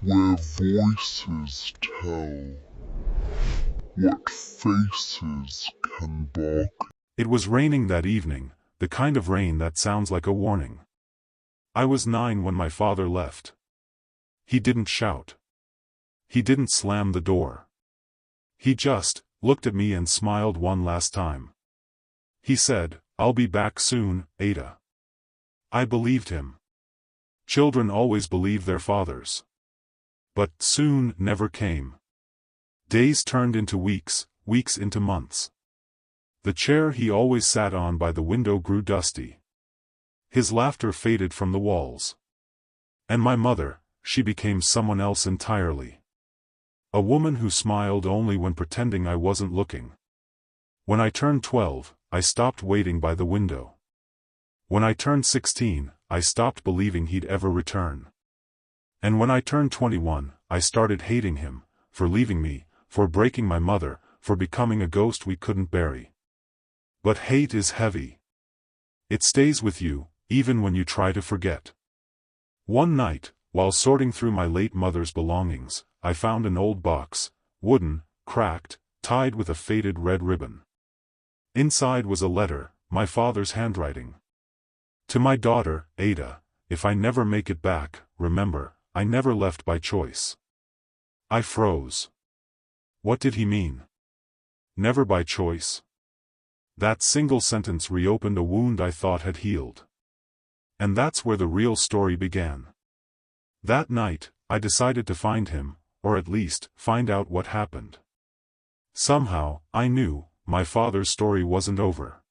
where voices tell what faces can balk. It was raining that evening, the kind of rain that sounds like a warning. I was 9 when my father left. He didn't shout. He didn't slam the door. He just looked at me and smiled one last time. He said, "I'll be back soon, Ada." I believed him. Children always believe their fathers. But soon never came. Days turned into weeks, weeks into months. The chair he always sat on by the window grew dusty. His laughter faded from the walls. And my mother, she became someone else entirely. A woman who smiled only when pretending I wasn't looking. When I turned 12, I stopped waiting by the window. When I turned 16, I stopped believing he'd ever return. And when I turned 21, I started hating him, for leaving me, for breaking my mother, for becoming a ghost we couldn't bury. But hate is heavy. It stays with you, even when you try to forget. One night, while sorting through my late mother's belongings, I found an old box, wooden, cracked, tied with a faded red ribbon. Inside was a letter, my father's handwriting. To my daughter, Ada, if I never make it back, remember, I never left by choice. I froze. What did he mean? Never by choice? That single sentence reopened a wound I thought had healed. And that's where the real story began. That night, I decided to find him, or at least, find out what happened. Somehow, I knew, my father's story wasn't over.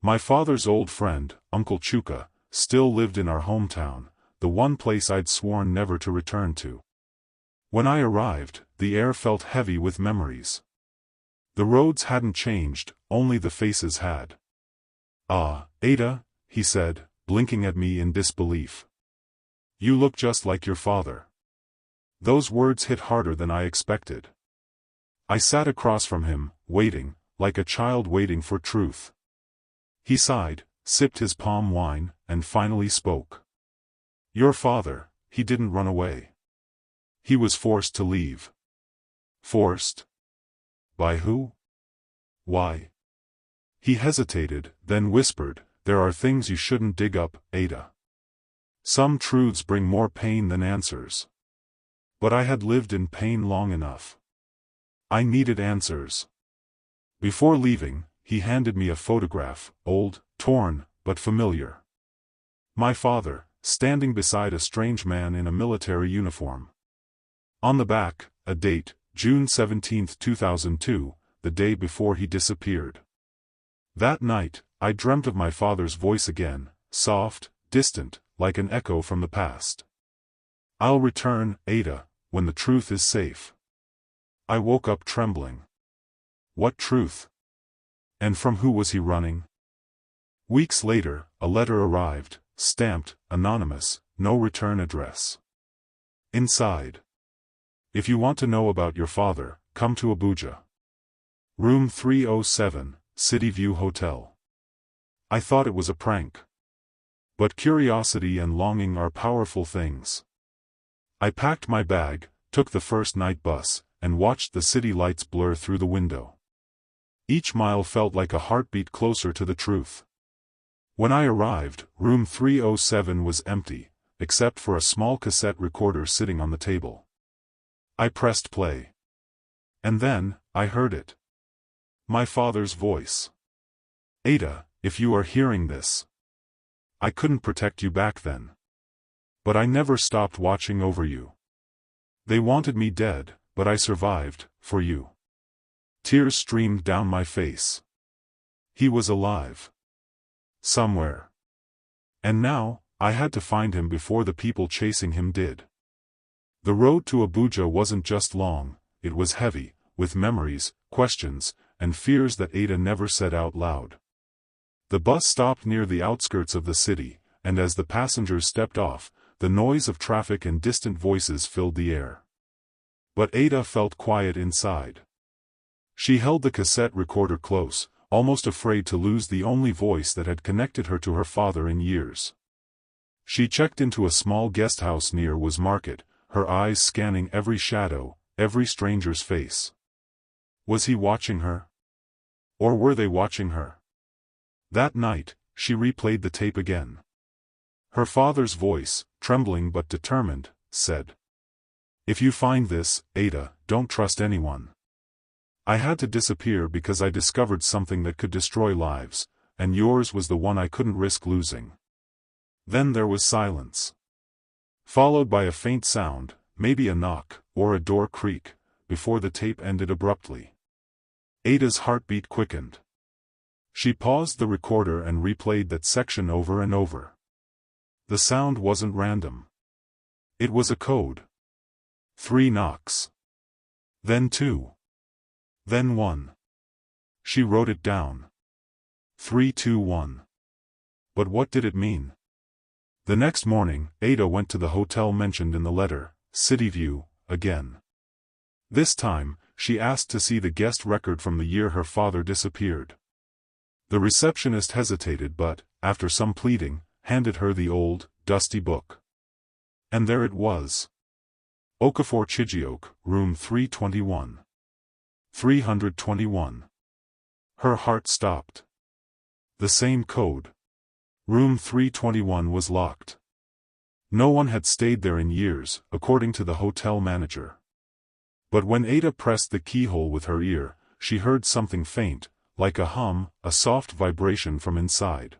My father's old friend, Uncle Chuka, still lived in our hometown, the one place I'd sworn never to return to. When I arrived, the air felt heavy with memories. The roads hadn't changed, only the faces had. "Ah, Ada," he said, blinking at me in disbelief. "You look just like your father." Those words hit harder than I expected. I sat across from him, waiting, like a child waiting for truth. He sighed, sipped his palm wine, and finally spoke. "Your father, he didn't run away. He was forced to leave." Forced? By who? Why? He hesitated, then whispered, "There are things you shouldn't dig up, Ada. Some truths bring more pain than answers." But I had lived in pain long enough. I needed answers. Before leaving, he handed me a photograph, old, torn, but familiar. My father, standing beside a strange man in a military uniform. On the back, a date, June 17, 2002, the day before he disappeared. That night, I dreamt of my father's voice again, soft, distant, like an echo from the past. "I'll return, Ada, when the truth is safe." I woke up trembling. What truth? And from who was he running? Weeks later, a letter arrived, stamped, anonymous, no return address. Inside. "If you want to know about your father, come to Abuja. Room 307, City View Hotel." I thought it was a prank. But curiosity and longing are powerful things. I packed my bag, took the first night bus, and watched the city lights blur through the window. Each mile felt like a heartbeat closer to the truth. When I arrived, room 307 was empty, except for a small cassette recorder sitting on the table. I pressed play. And then, I heard it. My father's voice. "Ada, if you are hearing this. I couldn't protect you back then. But I never stopped watching over you. They wanted me dead, but I survived, for you." Tears streamed down my face. He was alive. Somewhere. And now, I had to find him before the people chasing him did. The road to Abuja wasn't just long, it was heavy, with memories, questions, and fears that Ada never said out loud. The bus stopped near the outskirts of the city, and as the passengers stepped off, the noise of traffic and distant voices filled the air. But Ada felt quiet inside. She held the cassette recorder close, almost afraid to lose the only voice that had connected her to her father in years. She checked into a small guest house near Was Market, her eyes scanning every shadow, every stranger's face. Was he watching her? Or were they watching her? That night, she replayed the tape again. Her father's voice, trembling but determined, said, "If you find this, Ada, don't trust anyone. I had to disappear because I discovered something that could destroy lives, and yours was the one I couldn't risk losing." Then there was silence, followed by a faint sound, maybe a knock, or a door creak, before the tape ended abruptly. Ada's heartbeat quickened. She paused the recorder and replayed that section over and over. The sound wasn't random. It was a code. 3 knocks. Then 2. Then 1. She wrote it down. 321. But what did it mean? The next morning, Ada went to the hotel mentioned in the letter, City View, again. This time, she asked to see the guest record from the year her father disappeared. The receptionist hesitated but, after some pleading, handed her the old, dusty book. And there it was. Okafor Chijioke, room 321. 321. Her heart stopped. The same code. Room 321 was locked. No one had stayed there in years, according to the hotel manager. But when Ada pressed the keyhole with her ear, she heard something faint, like a hum, a soft vibration from inside.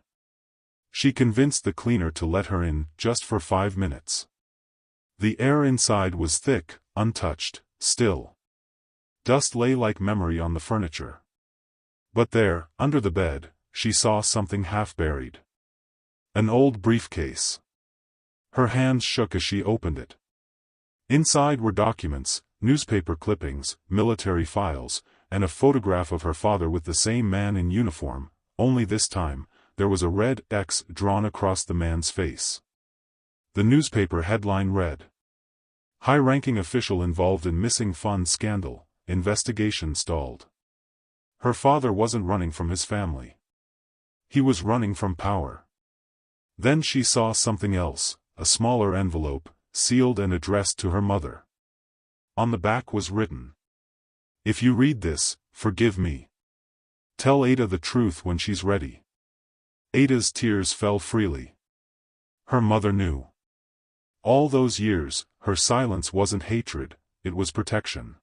She convinced the cleaner to let her in, just for 5 minutes. The air inside was thick, untouched, still. Dust lay like memory on the furniture. But there, under the bed, she saw something half-buried. An old briefcase. Her hands shook as she opened it. Inside were documents, newspaper clippings, military files, and a photograph of her father with the same man in uniform, only this time, there was a red X drawn across the man's face. The newspaper headline read, "High-ranking official involved in missing funds scandal, investigation stalled." Her father wasn't running from his family. He was running from power. Then she saw something else, a smaller envelope, sealed and addressed to her mother. On the back was written, "If you read this, forgive me. Tell Ada the truth when she's ready." Ada's tears fell freely. Her mother knew. All those years, her silence wasn't hatred, it was protection.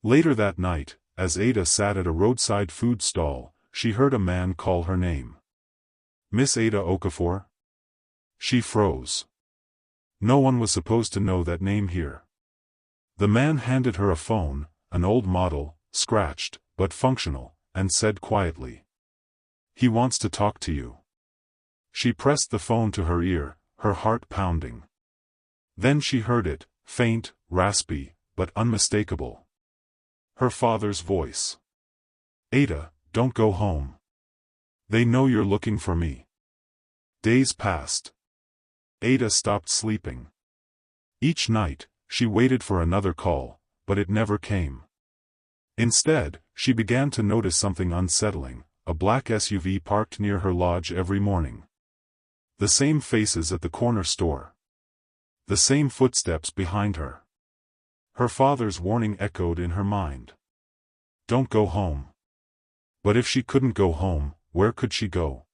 Later that night, as Ada sat at a roadside food stall, she heard a man call her name. "Miss Ada Okafor?" She froze. No one was supposed to know that name here. The man handed her a phone, an old model, scratched, but functional, and said quietly, "He wants to talk to you." She pressed the phone to her ear, her heart pounding. Then she heard it, faint, raspy, but unmistakable. Her father's voice. "Ada, don't go home. They know you're looking for me." Days passed. Ada stopped sleeping. Each night, she waited for another call, but it never came. Instead, she began to notice something unsettling, a black SUV parked near her lodge every morning. The same faces at the corner store. The same footsteps behind her. Her father's warning echoed in her mind. Don't go home. But if she couldn't go home, where could she go?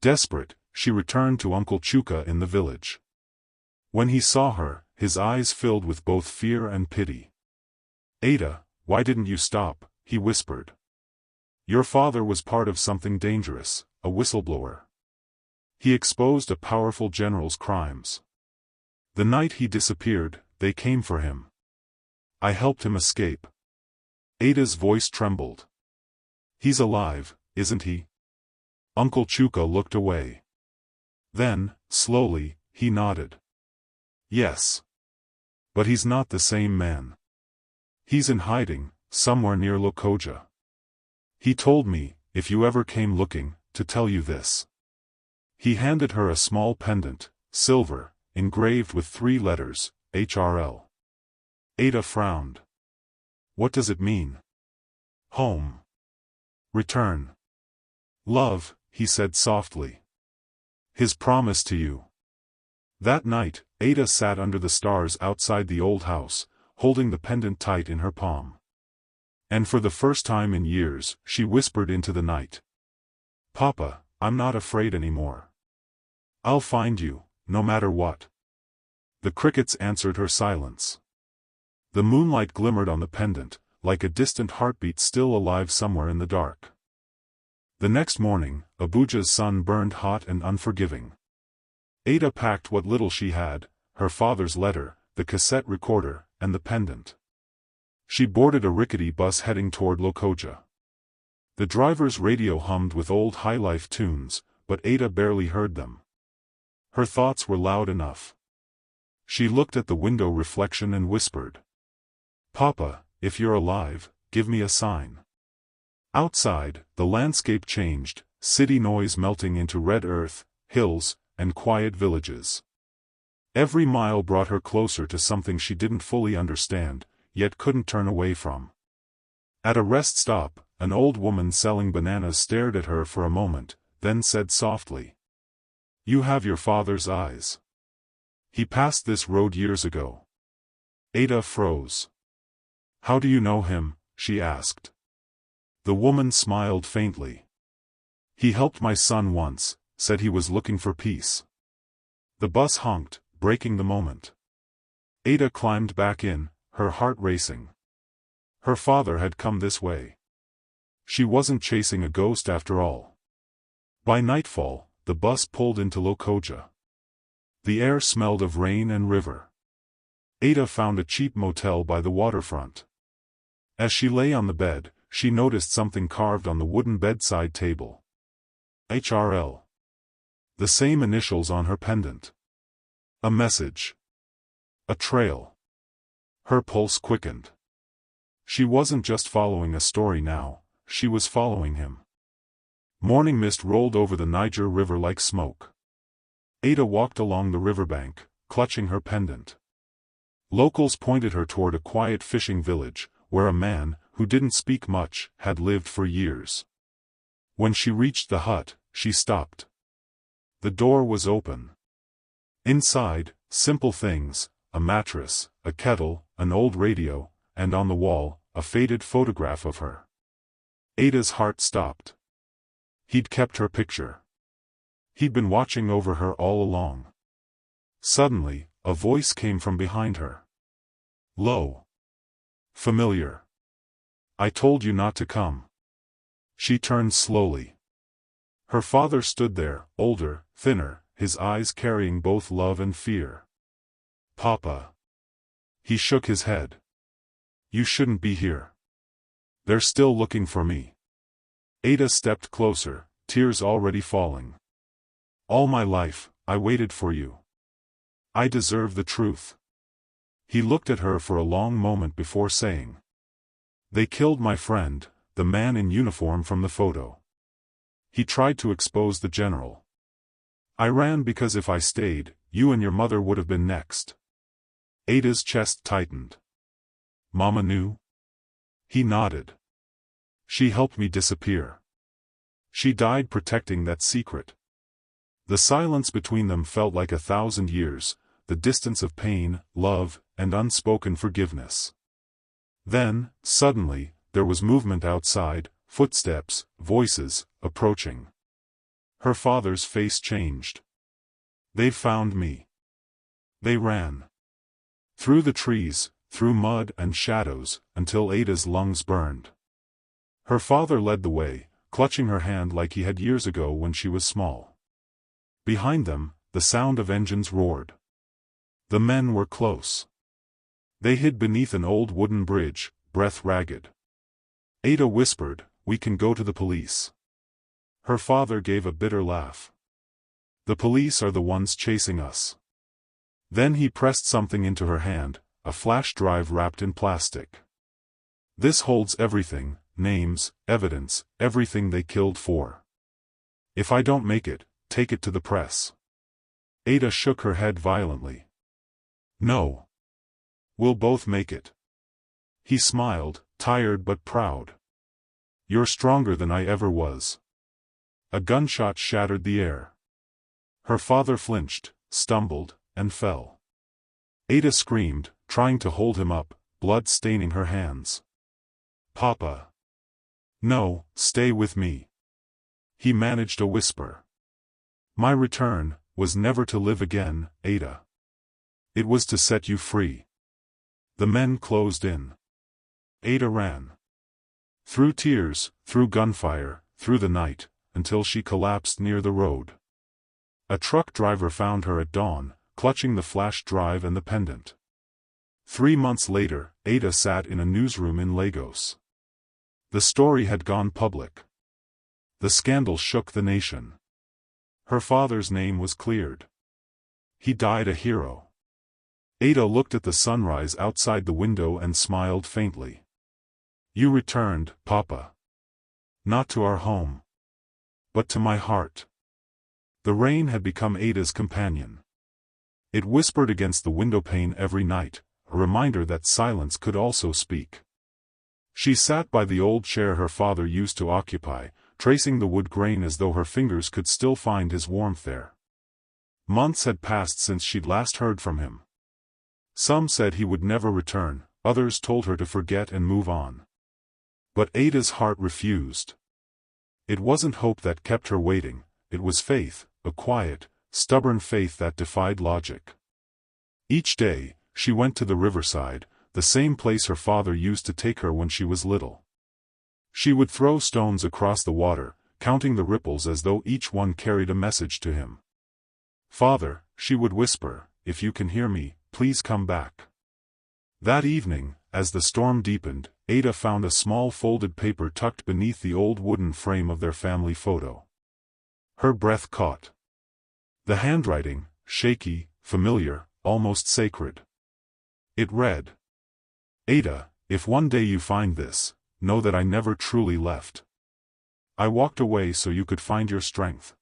Desperate, she returned to Uncle Chuka in the village. When he saw her, his eyes filled with both fear and pity. "Ada, why didn't you stop?" he whispered. "Your father was part of something dangerous, a whistleblower. He exposed a powerful general's crimes. The night he disappeared, they came for him. I helped him escape." Ada's voice trembled. "He's alive, isn't he?" Uncle Chuka looked away. Then, slowly, he nodded. "Yes. But he's not the same man. He's in hiding, somewhere near Lokoja. He told me, if you ever came looking, to tell you this." He handed her a small pendant, silver, engraved with 3 letters, HRL. Ada frowned. "What does it mean?" "Home. Return. Love," he said softly. "His promise to you." That night, Ada sat under the stars outside the old house, holding the pendant tight in her palm. And for the first time in years, she whispered into the night. "Papa, I'm not afraid anymore. I'll find you, no matter what." The crickets answered her silence. The moonlight glimmered on the pendant, like a distant heartbeat still alive somewhere in the dark. The next morning, Abuja's sun burned hot and unforgiving. Ada packed what little she had, her father's letter, the cassette recorder, and the pendant. She boarded a rickety bus heading toward Lokoja. The driver's radio hummed with old highlife tunes, but Ada barely heard them. Her thoughts were loud enough. She looked at the window reflection and whispered, "Papa, if you're alive, give me a sign." Outside, the landscape changed, city noise melting into red earth, hills, and quiet villages. Every mile brought her closer to something she didn't fully understand, yet couldn't turn away from. At a rest stop, an old woman selling bananas stared at her for a moment, then said softly, "You have your father's eyes. He passed this road years ago." Ada froze. "How do you know him?" she asked. The woman smiled faintly. "He helped my son once, said he was looking for peace." The bus honked, breaking the moment. Ada climbed back in, her heart racing. Her father had come this way. She wasn't chasing a ghost after all. By nightfall, the bus pulled into Lokoja. The air smelled of rain and river. Ada found a cheap motel by the waterfront. As she lay on the bed, she noticed something carved on the wooden bedside table. HRL. The same initials on her pendant. A message. A trail. Her pulse quickened. She wasn't just following a story now, she was following him. Morning mist rolled over the Niger River like smoke. Ada walked along the riverbank, clutching her pendant. Locals pointed her toward a quiet fishing village, where a man, who didn't speak much, had lived for years. When she reached the hut, she stopped. The door was open. Inside, simple things, a mattress, a kettle, an old radio, and on the wall, a faded photograph of her. Ada's heart stopped. He'd kept her picture. He'd been watching over her all along. Suddenly, a voice came from behind her. Low. Familiar. "I told you not to come." She turned slowly. Her father stood there, older, thinner, his eyes carrying both love and fear. "Papa." He shook his head. "You shouldn't be here. They're still looking for me." Ada stepped closer, tears already falling. "All my life, I waited for you. I deserve the truth." He looked at her for a long moment before saying, "They killed my friend, the man in uniform from the photo. He tried to expose the general. I ran because if I stayed, you and your mother would have been next." Ada's chest tightened. "Mama knew?" He nodded. "She helped me disappear. She died protecting that secret." The silence between them felt like 1,000 years, the distance of pain, love, and unspoken forgiveness. Then, suddenly, there was movement outside, footsteps, voices, approaching. Her father's face changed. "They found me." They ran. Through the trees, through mud and shadows, until Ada's lungs burned. Her father led the way, clutching her hand like he had years ago when she was small. Behind them, the sound of engines roared. The men were close. They hid beneath an old wooden bridge, breath ragged. Ada whispered, "We can go to the police." Her father gave a bitter laugh. "The police are the ones chasing us." Then he pressed something into her hand, a flash drive wrapped in plastic. "This holds everything, names, evidence, everything they killed for. If I don't make it, take it to the press." Ada shook her head violently. "No. We'll both make it." He smiled, tired but proud. "You're stronger than I ever was." A gunshot shattered the air. Her father flinched, stumbled, and fell. Ada screamed, trying to hold him up, blood staining her hands. "Papa! No, stay with me." He managed a whisper. "My return was never to live again, Ada. It was to set you free." The men closed in. Ada ran. Through tears, through gunfire, through the night, until she collapsed near the road. A truck driver found her at dawn, clutching the flash drive and the pendant. 3 months later, Ada sat in a newsroom in Lagos. The story had gone public. The scandal shook the nation. Her father's name was cleared. He died a hero. Ada looked at the sunrise outside the window and smiled faintly. "You returned, Papa. Not to our home, but to my heart." The rain had become Ada's companion. It whispered against the windowpane every night, a reminder that silence could also speak. She sat by the old chair her father used to occupy, tracing the wood grain as though her fingers could still find his warmth there. Months had passed since she'd last heard from him. Some said he would never return, others told her to forget and move on. But Ada's heart refused. It wasn't hope that kept her waiting, it was faith, a quiet, stubborn faith that defied logic. Each day, she went to the riverside, the same place her father used to take her when she was little. She would throw stones across the water, counting the ripples as though each one carried a message to him. "Father," she would whisper, "if you can hear me, please come back." That evening, as the storm deepened, Ada found a small folded paper tucked beneath the old wooden frame of their family photo. Her breath caught. The handwriting, shaky, familiar, almost sacred. It read, "Ada, if one day you find this, know that I never truly left. I walked away so you could find your strength.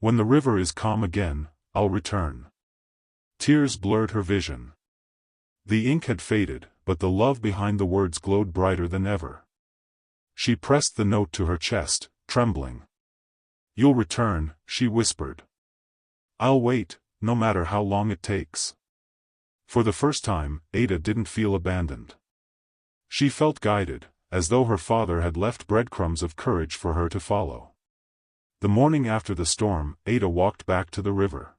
When the river is calm again, I'll return." Tears blurred her vision. The ink had faded, but the love behind the words glowed brighter than ever. She pressed the note to her chest, trembling. "You'll return," she whispered. "I'll wait, no matter how long it takes." For the first time, Ada didn't feel abandoned. She felt guided, as though her father had left breadcrumbs of courage for her to follow. The morning after the storm, Ada walked back to the river.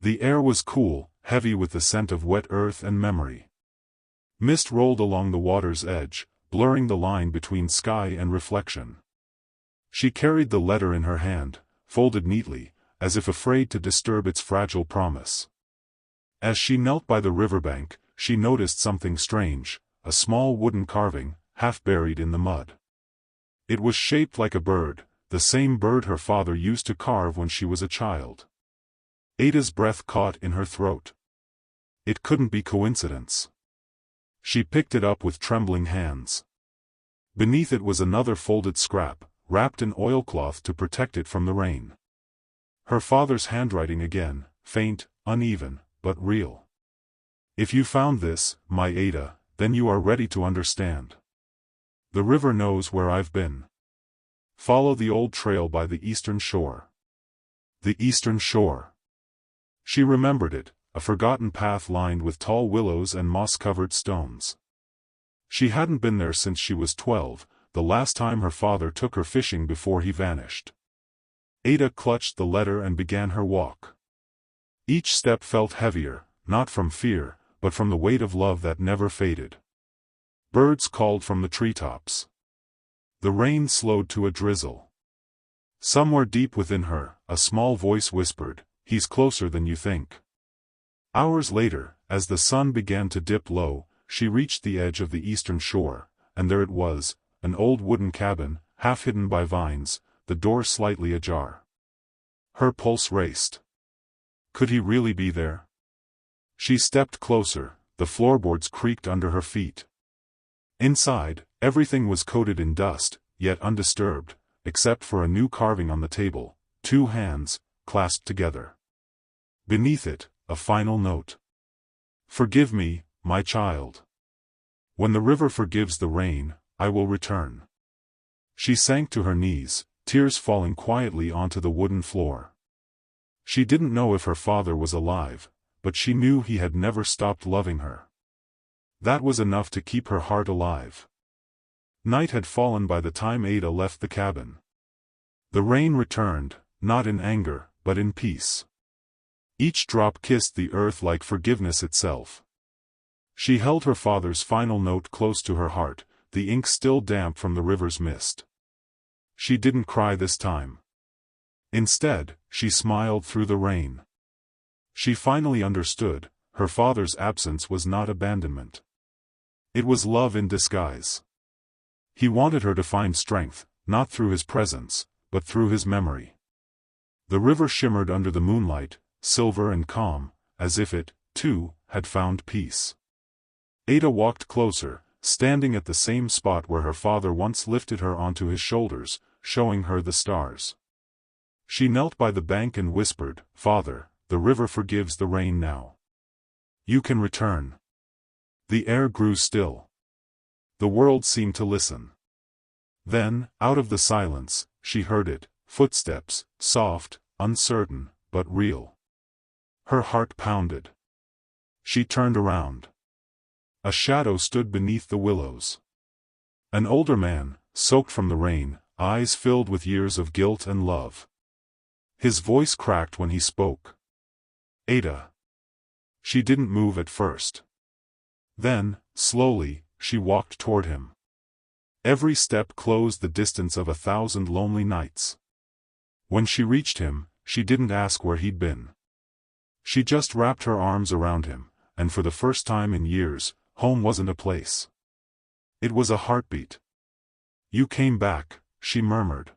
The air was cool, heavy with the scent of wet earth and memory. Mist rolled along the water's edge, blurring the line between sky and reflection. She carried the letter in her hand, folded neatly, as if afraid to disturb its fragile promise. As she knelt by the riverbank, she noticed something strange, a small wooden carving, half buried in the mud. It was shaped like a bird, the same bird her father used to carve when she was a child. Ada's breath caught in her throat. It couldn't be coincidence. She picked it up with trembling hands. Beneath it was another folded scrap, wrapped in oilcloth to protect it from the rain. Her father's handwriting again, faint, uneven, but real. "If you found this, my Ada, then you are ready to understand. The river knows where I've been. Follow the old trail by the eastern shore." The eastern shore. She remembered it, a forgotten path lined with tall willows and moss-covered stones. She hadn't been there since she was 12, the last time her father took her fishing before he vanished. Ada clutched the letter and began her walk. Each step felt heavier, not from fear, but from the weight of love that never faded. Birds called from the treetops. The rain slowed to a drizzle. Somewhere deep within her, a small voice whispered, "He's closer than you think." Hours later, as the sun began to dip low, she reached the edge of the eastern shore, and there it was, an old wooden cabin, half hidden by vines, the door slightly ajar. Her pulse raced. Could he really be there? She stepped closer, the floorboards creaked under her feet. Inside, everything was coated in dust, yet undisturbed, except for a new carving on the table, 2 hands, clasped together. Beneath it, a final note. "Forgive me, my child. When the river forgives the rain, I will return." She sank to her knees, tears falling quietly onto the wooden floor. She didn't know if her father was alive, but she knew he had never stopped loving her. That was enough to keep her heart alive. Night had fallen by the time Ada left the cabin. The rain returned, not in anger, but in peace. Each drop kissed the earth like forgiveness itself. She held her father's final note close to her heart, the ink still damp from the river's mist. She didn't cry this time. Instead, she smiled through the rain. She finally understood, her father's absence was not abandonment. It was love in disguise. He wanted her to find strength, not through his presence, but through his memory. The river shimmered under the moonlight, silver and calm, as if it, too, had found peace. Ada walked closer, standing at the same spot where her father once lifted her onto his shoulders, showing her the stars. She knelt by the bank and whispered, "Father, the river forgives the rain now. You can return." The air grew still. The world seemed to listen. Then, out of the silence, she heard it, footsteps, soft, uncertain, but real. Her heart pounded. She turned around. A shadow stood beneath the willows. An older man, soaked from the rain, eyes filled with years of guilt and love. His voice cracked when he spoke. "Ada." She didn't move at first. Then, slowly, she walked toward him. Every step closed the distance of 1,000 lonely nights. When she reached him, she didn't ask where he'd been. She just wrapped her arms around him, and for the first time in years, home wasn't a place. It was a heartbeat. "You came back," she murmured.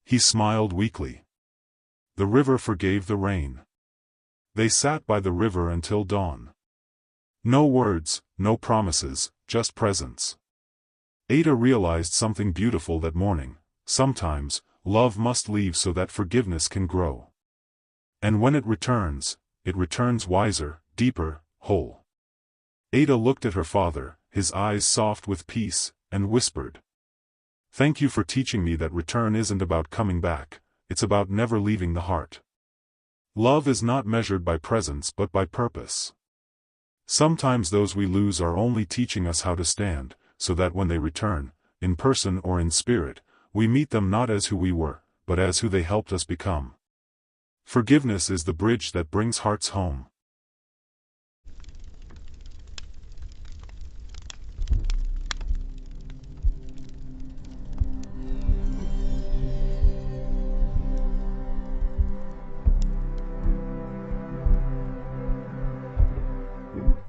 He smiled weakly. The river forgave the rain. They sat by the river until dawn. No words, no promises, just presence. Ada realized something beautiful that morning. Sometimes, love must leave so that forgiveness can grow. And when it returns wiser, deeper, whole. Ada looked at her father, his eyes soft with peace, and whispered, "Thank you for teaching me that return isn't about coming back, it's about never leaving the heart. Love is not measured by presence but by purpose. Sometimes those we lose are only teaching us how to stand, so that when they return, in person or in spirit, we meet them not as who we were, but as who they helped us become." Forgiveness is the bridge that brings hearts home.